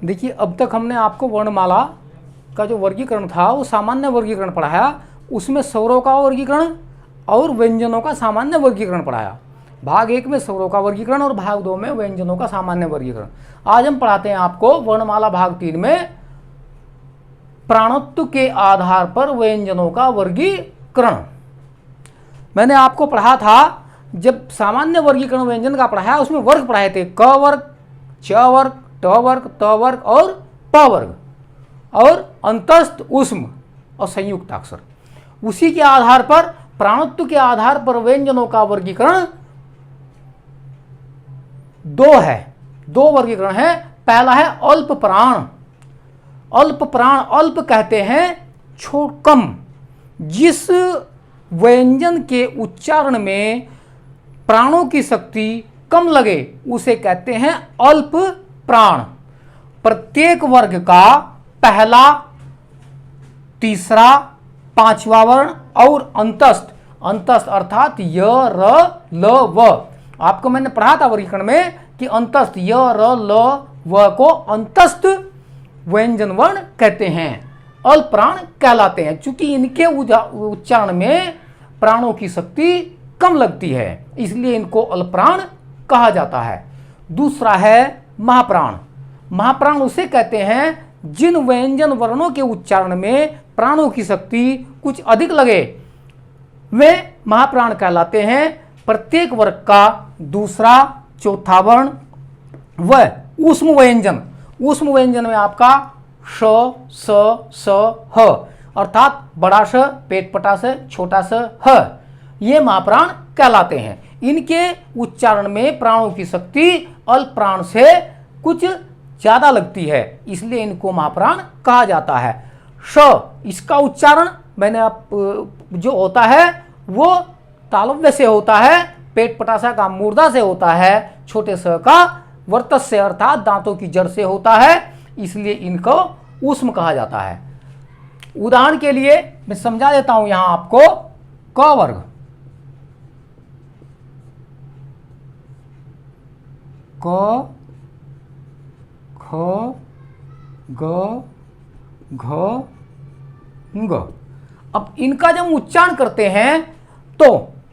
देखिए, अब तक हमने आपको वर्णमाला का जो वर्गीकरण था वो सामान्य वर्गीकरण पढ़ाया, उसमें स्वरों का वर्गीकरण और व्यंजनों का सामान्य वर्गीकरण पढ़ाया। भाग 1 में स्वरों का वर्गीकरण और भाग 2 में व्यंजनों का सामान्य वर्गीकरण। आज हम पढ़ाते हैं आपको वर्णमाला भाग 3 में प्राणत्व के आधार पर व्यंजनों का वर्गीकरण। मैंने आपको पढ़ा था, जब सामान्य वर्गीकरण व्यंजन का पढ़ाया उसमें वर्ग पढ़ाए थे, क वर्ग, च वर्ग, ट वर्ग, त वर्ग और प वर्ग, और अंतस्थ, ऊष्म और संयुक्त अक्षर। उसी के आधार पर प्राणत्व के आधार पर व्यंजनों का वर्गीकरण दो है, दो वर्गीकरण है। पहला है अल्प प्राण। अल्प प्राण अल्प कहते हैं कम, जिस व्यंजन के उच्चारण में प्राणों की शक्ति कम लगे उसे कहते हैं अल्प प्राण। प्रत्येक वर्ग का पहला, तीसरा, पांचवा वर्ण और अंतस्थ, अंतस्थ अर्थात य, र, ल, व। आपको मैंने पढ़ा था वर्गीकरण में कि अंतस्थ य, र, ल, व को अंतस्थ व्यंजन वर्ण कहते हैं, अल्प प्राण कहलाते हैं। चूंकि इनके उच्चारण में प्राणों की शक्ति कम लगती है, इसलिए इनको अल्प प्राण कहा जाता है। दूसरा है महाप्राण। महाप्राण उसे कहते हैं जिन व्यंजन वर्णों के उच्चारण में प्राणों की शक्ति कुछ अधिक लगे, वे महाप्राण कहलाते हैं। प्रत्येक वर्ग का दूसरा, चौथा वर्ण व ऊष्म व्यंजन, ऊष्म व्यंजन में आपका श, स, स, ह अर्थात बड़ा स, पेटपटा स, छोटा स, ह, ये महाप्राण कहलाते हैं। इनके उच्चारण में प्राणों की शक्ति अल्प प्राण से कुछ ज्यादा लगती है, इसलिए इनको महाप्राण कहा जाता है। श, इसका उच्चारण मैंने आप जो होता है वो तालव्य से होता है, पेट पटासा का मूर्धा से होता है, छोटे स का वर्तस से अर्थात दांतों की जड़ से होता है, इसलिए इनको ऊष्म कहा जाता है। उदाहरण के लिए मैं समझा देता हूं यहां आपको। क वर्ग, क, ख, ग, घ, ग। अब इनका जब उच्चारण करते हैं तो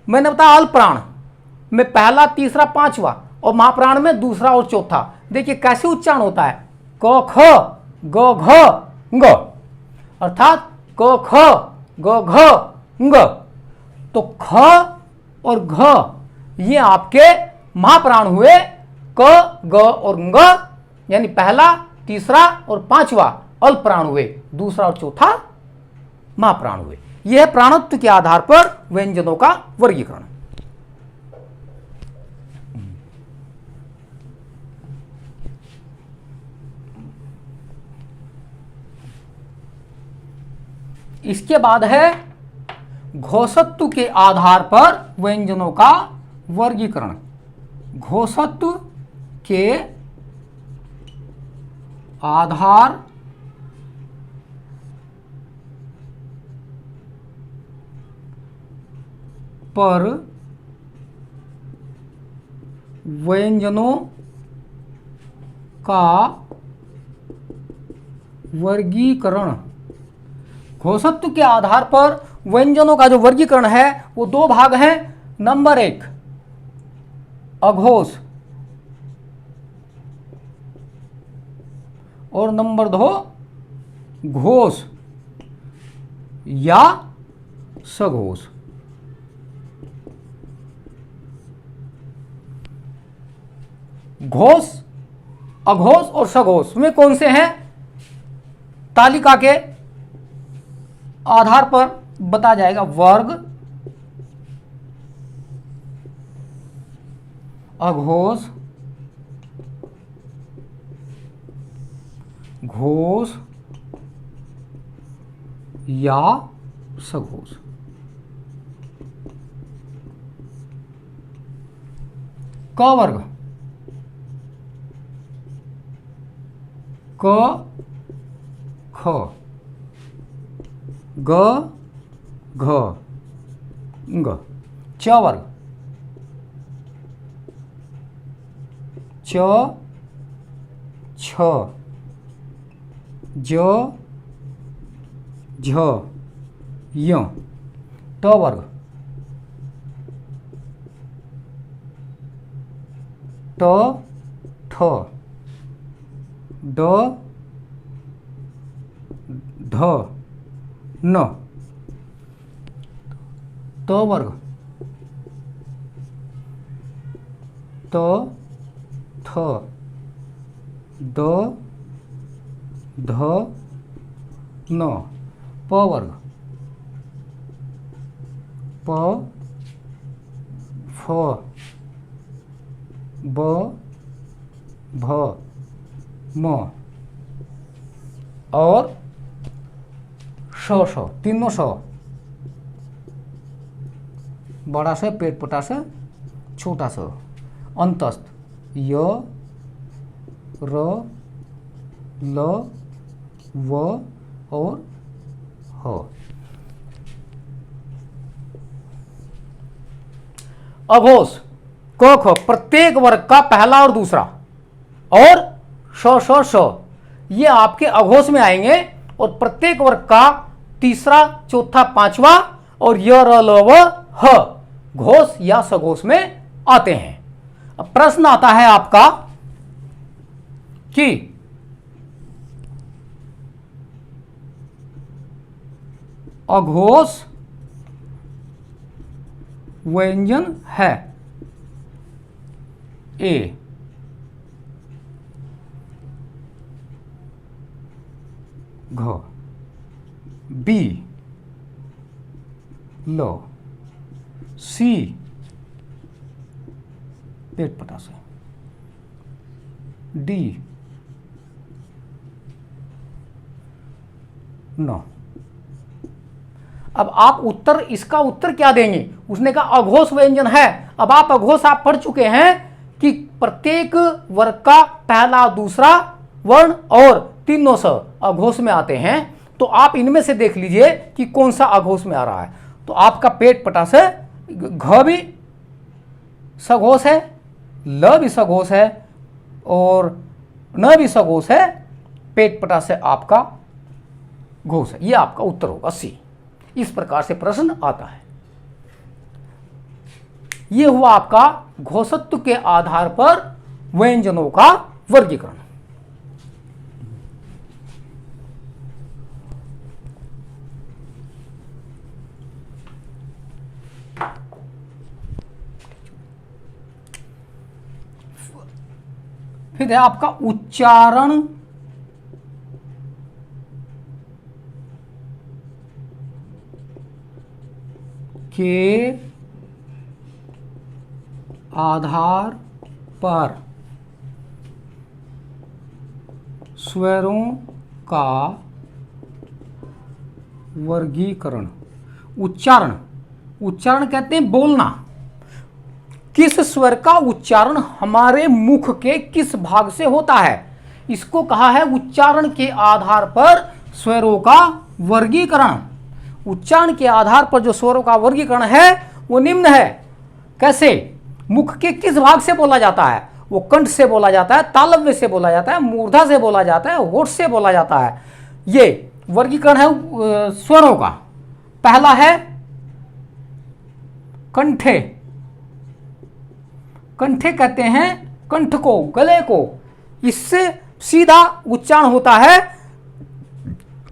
मैंने बताया अल्प प्राण में पहला, तीसरा, पांचवा और महाप्राण में दूसरा और चौथा। देखिए कैसे उच्चारण होता है, क, ख, ग, घ, ग, अर्थात क, ख, ग, घ, ग। तो ख और घ ये आपके महाप्राण हुए, क, ग और ग यानी पहला, तीसरा और पांचवा अल्प प्राण हुए, दूसरा और चौथा महाप्राण हुए। यह है प्राणत्व के आधार पर व्यंजनों का वर्गीकरण। इसके बाद है घोषत्व के आधार पर व्यंजनों का वर्गीकरण। घोषत्व के आधार पर व्यंजनों का वर्गीकरण। घोषत्व के आधार पर व्यंजनों का जो वर्गीकरण है वो दो भाग हैं। नंबर 1 अघोष और नंबर 2 घोष या सघोष। घोष, अघोष और सघोष में कौन से हैं, तालिका के आधार पर बता जाएगा। वर्ग, अघोष, घोष या सघोष। क वर्ग, क, ख, ग, घ, ग। च वर्ग, च, छ, ज झ य, ट वर्ग, ट ठ, ड ढ न, त वर्ग, त थ, द ध न, प वर्ग, प फ, ब भ म और श, तीनों श, बड़ा स, पेट पटा स, छोटा स, अंतस्थ य र ल व और ह। अघोष क ख प्रत्येक वर्ग का पहला और दूसरा और श ये आपके अघोष में आएंगे और प्रत्येक वर्ग का तीसरा, चौथा, पांचवा और य र ल व ह घोष या सघोष में आते हैं। अब प्रश्न आता है आपका कि अघोष व्यंजन है ए, घ, बी, ल, सी, पेट पटा से, डी, न। अब आप उत्तर, इसका उत्तर क्या देंगे? उसने कहा अघोष व्यंजन है। अब आप अघोष आप पढ़ चुके हैं कि प्रत्येक वर्ग का पहला, दूसरा वर्ण और तीनों स अघोष में आते हैं। तो आप इनमें से देख लीजिए कि कौन सा अघोष में आ रहा है। तो आपका पेट पटा से घ भी सघोष है, ल भी सघोष है और न भी सघोष है, पेट पटा से आपका घोष है। यह आपका उत्तर होगा सी। इस प्रकार से प्रश्न आता है। यह हुआ आपका घोषत्व के आधार पर व्यंजनों का वर्गीकरण। फिर है आपका उच्चारण के आधार पर स्वरों का वर्गीकरण। उच्चारण, उच्चारण कहते हैं बोलना। किस स्वर का उच्चारण हमारे मुख के किस भाग से होता है, इसको कहा है उच्चारण के आधार पर स्वरों का वर्गीकरण। उच्चारण के आधार पर जो स्वरों का वर्गीकरण है वो निम्न है। कैसे? मुख के किस भाग से बोला जाता है? वो कंठ से बोला जाता है, तालव्य से बोला जाता है, मूर्धा से बोला जाता है, होठ से बोला जाता है। ये वर्गीकरण है स्वरों का। पहला है कंठे। कंठे कहते हैं कंठ को, गले को। इससे सीधा उच्चारण होता है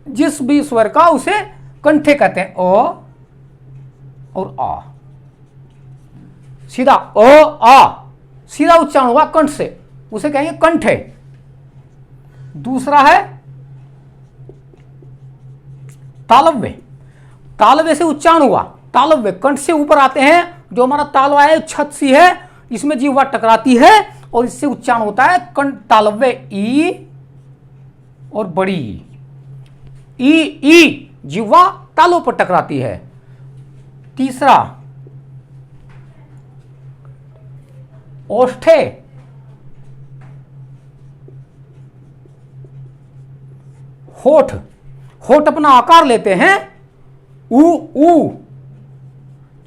जिस भी स्वर का, उसे कंठे कहते हैं। अ और आ, सीधा अ आ, सीधा उच्चारण हुआ कंठ से, उसे कहेंगे कंठे। दूसरा है तालव्य। तालव्य से उच्चारण हुआ, तालव्य कंठ से ऊपर आते हैं। जो हमारा तालवा है छत सी है, इसमें जीवा टकराती है और इससे उच्चारण होता है कंठ तालव्य। ई और बड़ी ई, ई जीवा तालों पर टकराती है। तीसरा ओष्ठे। होठ, होठ अपना आकार लेते हैं। ऊ, ऊ,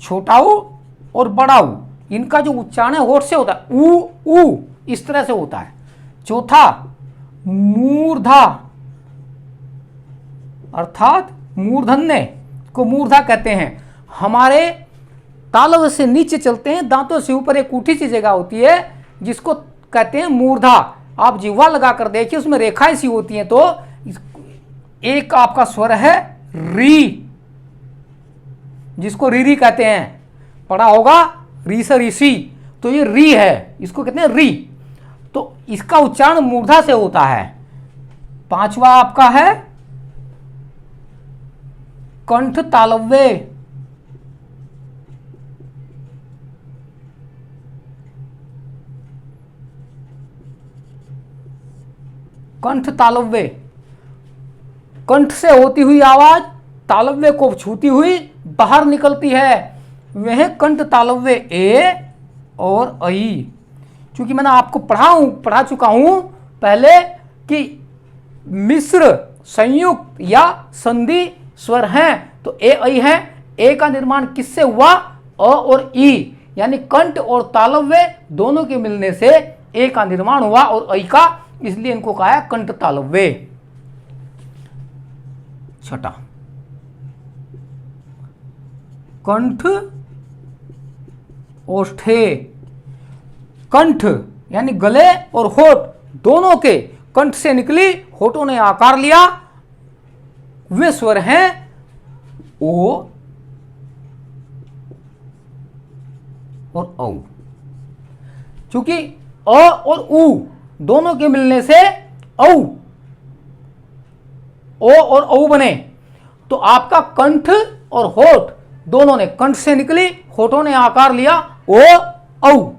छोटा ऊ और बड़ा ऊ, इनका जो उच्चारण है होठ से होता है। ऊ, ऊ इस तरह से होता है। चौथा मूर्धा अर्थात मूर्धन्य को मूर्धा कहते हैं। हमारे तालव्य से नीचे चलते हैं, दांतों से ऊपर एक ऊठी सी जगह होती है जिसको कहते हैं मूर्धा। आप जिह्वा लगा कर देखिए, उसमें रेखाएं सी होती हैं। तो एक आपका स्वर है री, जिसको री कहते हैं, पढ़ा होगा री से ऋषि, तो ये री है, इसको कहते हैं री। तो इसका उच्चारण मूर्धा से होता है। पांचवा आपका है कंठ तालव्य। कंठ तालव्य, कंठ से होती हुई आवाज तालव्य को छूती हुई बाहर निकलती है, वह कंठ तालव्य ए और ऐ। क्योंकि मैंने आपको पढ़ा चुका हूं पहले कि मिश्र संयुक्त या संधि स्वर हैं, तो ए ऐ है। ए का निर्माण किससे हुआ? अ और ई, यानी कंठ और तालव्य दोनों के मिलने से ए का निर्माण हुआ और ऐ का, इसलिए इनको कहा है कंठ तालव्य। छठा कंठ ओष्ठे। कंठ यानी गले और होठ दोनों के कंठ से निकली, होठों ने आकार लिया, वे स्वर हैं ओ और औ। चूंकि अ और उ दोनों के मिलने से औ, ओ और औ बने, तो आपका कंठ और होठ दोनों ने, कंठ से निकली, होठों ने आकार लिया, ओ औ।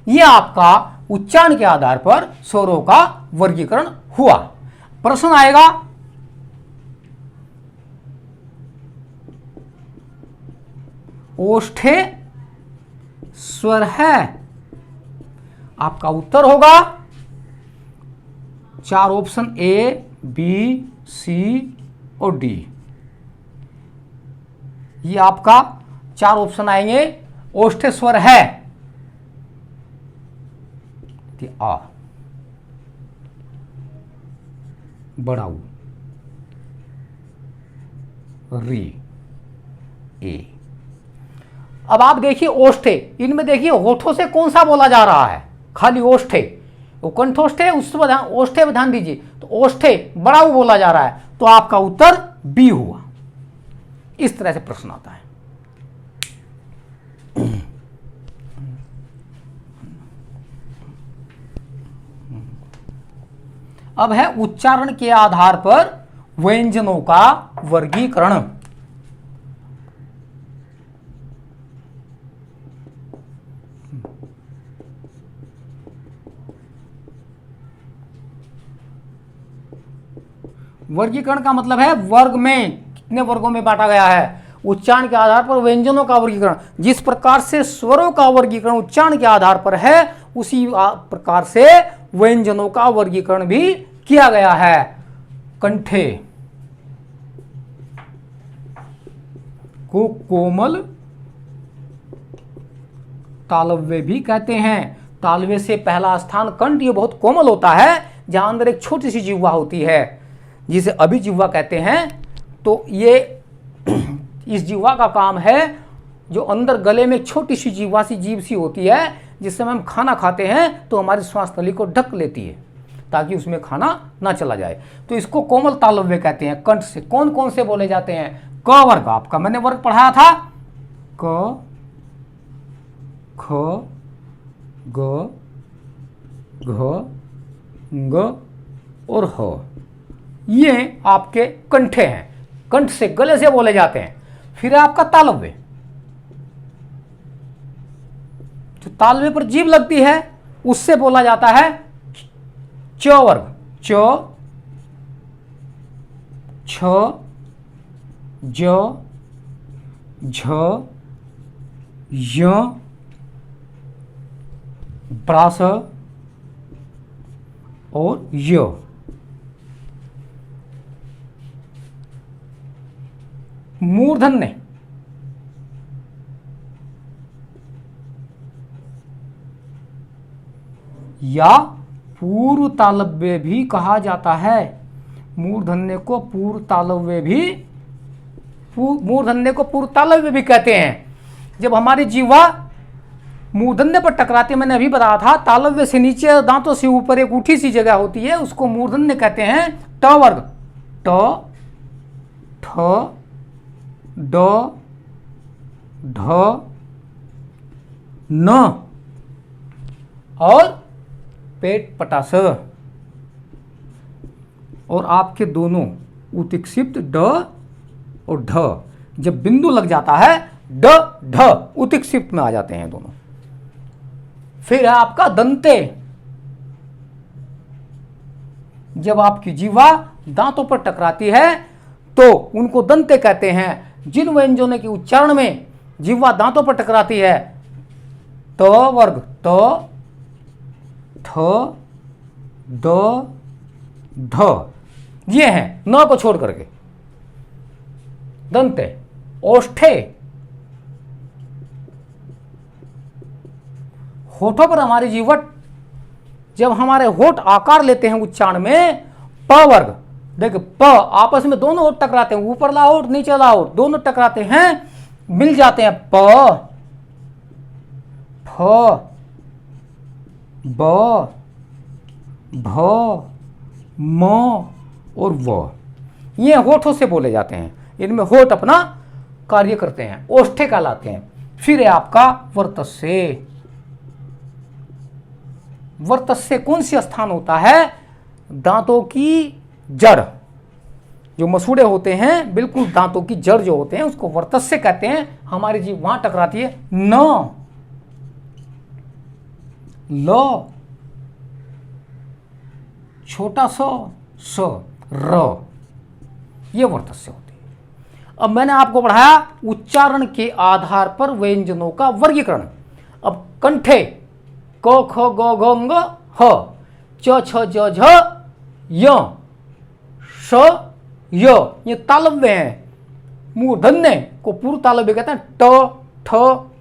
ये आपका उच्चारण के आधार पर स्वरों का वर्गीकरण हुआ। प्रश्न आएगा ओष्ठे स्वर है, आपका उत्तर होगा 4 ऑप्शन ए, बी, सी और डी। ये आपका 4 ऑप्शन आएंगे। ओष्ठे स्वर है आ, बड़ा ऊ, री, ए। अब आप देखिए ओष्ठे, इनमें देखिए होठों से कौन सा बोला जा रहा है? खाली ओष्ठे, वो कंठोष्ठे, उस पर ओष्ठे पर ध्यान दीजिए। तो ओष्ठे बड़ा ऊ बोला जा रहा है, तो आपका उत्तर बी हुआ। इस तरह से प्रश्न आता है। अब है उच्चारण के आधार पर व्यंजनों का वर्गीकरण। वर्गीकरण का मतलब है वर्ग में, कितने वर्गों में बांटा गया है। उच्चारण के आधार पर व्यंजनों का वर्गीकरण, जिस प्रकार से स्वरों का वर्गीकरण उच्चारण के आधार पर है, उसी प्रकार से व्यंजनों का वर्गीकरण भी किया गया है। कंठे को कोमल तालव्य भी कहते हैं। तालव्य से पहला स्थान कंठ, ये बहुत कोमल होता है, जहां अंदर एक छोटी सी जिह्वा होती है, जिसे अभिजिह्वा कहते हैं। तो ये इस जिह्वा का काम है, जो अंदर गले में छोटी सी जिह्वा सी जीभ सी होती है, जिस समय हम खाना खाते हैं तो हमारी श्वास नली को ढक लेती है ताकि उसमें खाना ना चला जाए। तो इसको कोमल तालव्य कहते हैं। कंठ से कौन कौन से बोले जाते हैं? क वर्ग, आपका मैंने वर्ग पढ़ाया था, क, ख, ग, घ, ग और ह। ये आपके कंठे हैं, कंठ से गले से बोले जाते हैं। फिर आपका तालव्य, जो तालव्य पर जीभ लगती है उससे बोला जाता है च वर्ग। च, छ, ज, झ, य, प्रास और य। मूर्धन्य या पूर्व तालव्य भी कहा जाता है। मूर्धन्य को पूर्व तालव्य भी, मूर्धन्य को पूर्व तालव्य भी कहते हैं। जब हमारी जीवा मूर्धन्य पर टकराती है, मैंने अभी बताया था, तालव्य से नीचे दांतों से ऊपर एक उठी सी जगह होती है, उसको मूर्धन्य कहते हैं। ट वर्ग, ट, ठ, ड, ढ, न और पेट पटास, और आपके दोनों उत्क्षिप्त ड और ढ, जब बिंदु लग जाता है ड ढ उत्क्षिप्त में आ जाते हैं दोनों। फिर है आपका दंते। जब आपकी जीवा दांतों पर टकराती है तो उनको दंते कहते हैं। जिन व्यंजनों के उच्चारण में जीवा दांतों पर टकराती है, त वर्ग, त, थ, द, ढ, ये हैं न को छोड़ करके दंते। ओष्ठे, होठों पर हमारी जीवट, जब हमारे होठ आकार लेते हैं उच्चारण में, प वर्ग, देखिए प आपस में दोनों होठ टकराते हैं, ऊपरला होठ नीचेला होठ दोनों टकराते हैं, मिल जाते हैं। प, फ, ब, भ, म और व, ये होठों से बोले जाते हैं। इनमें होठ अपना कार्य करते हैं, ओष्ठे कहलाते हैं। फिर है आपका वर्तस्य। वर्तस्य कौन सी स्थान होता है? दांतों की जड़, जो मसूड़े होते हैं, बिल्कुल दांतों की जड़ जो होते हैं उसको वर्तस्य कहते हैं। हमारी जीभ वहां टकराती है। न, ल, छोटा स, र, ये वर्तस्य होती है। अब मैंने आपको पढ़ाया उच्चारण के आधार पर व्यंजनों का वर्गीकरण। अब कंठे क, ख, ग, घ, ङ, ह, च, छ, ज, झ, य, श, य, ये तालव्य हैं। मूर्धन्य को पूर्व तालव्य कहते हैं। ट, ठ,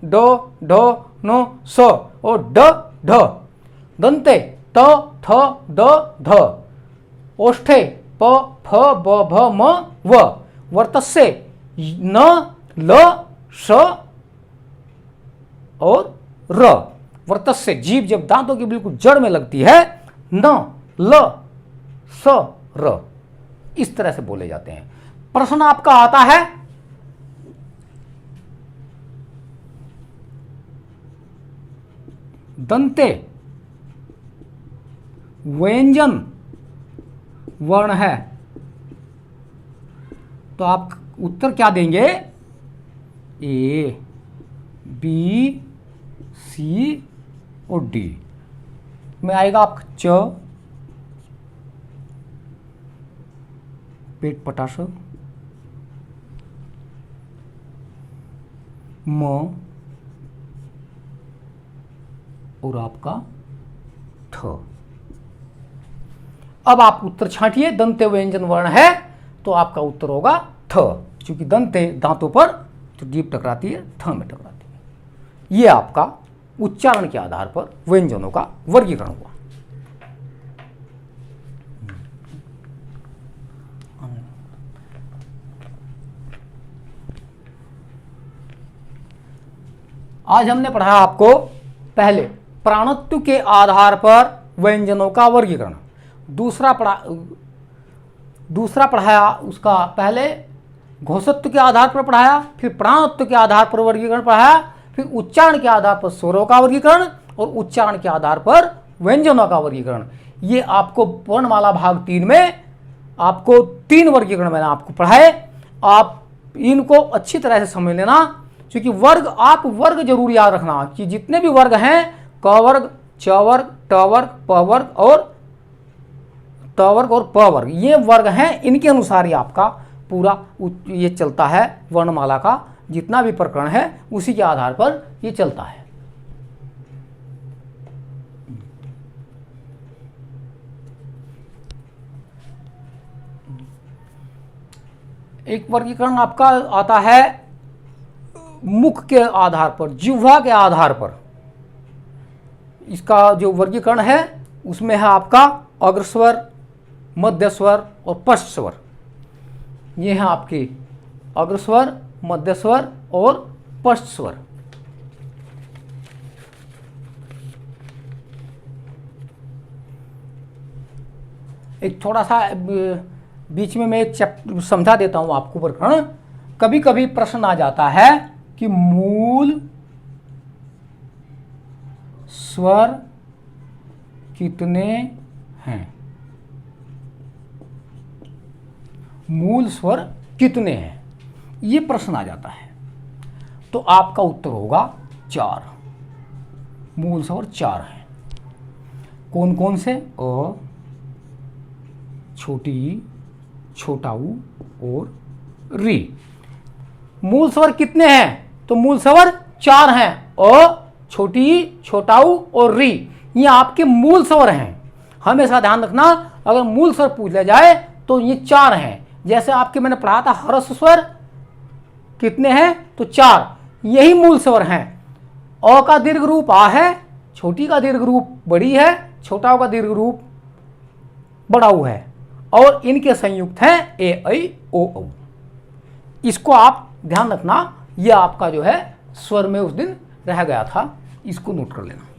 ड, ढ, न, स और ड, ढ। दंते त, थ, द, ध। ओष्ठे प, फ, ब, भ, म, व। वर्तस्य न, ल, श और र। वर्तस्य जीभ जब दांतों की बिल्कुल जड़ में लगती है, न, ल, स, र, इस तरह से बोले जाते हैं। प्रश्न आपका आता है, दंते व्यंजन वर्ण है, तो आप उत्तर क्या देंगे? ए, बी, सी और डी में आएगा आपका च, पेट पटाश, म और आपका ठ। अब आप उत्तर छांटिए। दंते व्यंजन वर्ण है तो आपका उत्तर होगा थ, क्योंकि दंते दांतों पर जो जीभ टकराती है थ में टकराती है। यह आपका उच्चारण के आधार पर व्यंजनों का वर्गीकरण हुआ। आज हमने पढ़ा आपको पहले प्राणत्व के आधार पर व्यंजनों का वर्गीकरण। दूसरा पढ़ाया उसका पहले घोषत्व के आधार पर पढ़ाया, फिर प्राणत्व के आधार पर वर्गीकरण पढ़ाया, फिर उच्चारण के आधार पर स्वरों का वर्गीकरण और उच्चारण के आधार पर व्यंजनों का वर्गीकरण। ये आपको वर्णमाला भाग 3 में आपको 3 वर्गीकरण मैंने आपको पढ़ाए। आप इनको अच्छी तरह से समझ लेना, क्योंकि आप वर्ग जरूर याद रखना कि जितने भी वर्ग हैं, क वर्ग, च वर्ग, ट वर्ग, प वर्ग और त वर्ग और प वर्ग, ये वर्ग हैं। इनके अनुसार ही आपका पूरा ये चलता है। वर्णमाला का जितना भी प्रकरण है उसी के आधार पर ये चलता है। एक वर्गीकरण आपका आता है मुख के आधार पर, जिह्वा के आधार पर। इसका जो वर्गीकरण है उसमें है आपका अग्रस्वर, मध्य स्वर और पश्च स्वर। ये हैं आपके अग्रस्वर, मध्य स्वर और पश्च स्वर। एक थोड़ा सा बीच में मैं एक समझा देता हूं आपको प्रकरण। कभी कभी प्रश्न आ जाता है कि मूल स्वर कितने हैं, मूल स्वर कितने हैं, ये प्रश्न आ जाता है। तो आपका उत्तर होगा 4। मूल स्वर 4 हैं। कौन कौन से? अ, छोटी ई, छोटा ऊ और री। मूल स्वर कितने हैं? तो मूल स्वर 4 हैं। अ, छोटी ई, छोटा ऊ और री, ये आपके मूल स्वर हैं। हमेशा ध्यान रखना, अगर मूल स्वर पूछ लिया जाए तो ये 4 हैं। जैसे आपके मैंने पढ़ा था ह्रस्व स्वर कितने हैं? तो 4, यही मूल स्वर हैं। अ का दीर्घ रूप आ है, छोटी का दीर्घ रूप बड़ी है, छोटा का दीर्घ रूप बड़ा ऊ है, और इनके संयुक्त हैं ए ऐ ओ औ। इसको आप ध्यान रखना, यह आपका जो है स्वर में उस दिन रह गया था, इसको नोट कर लेना।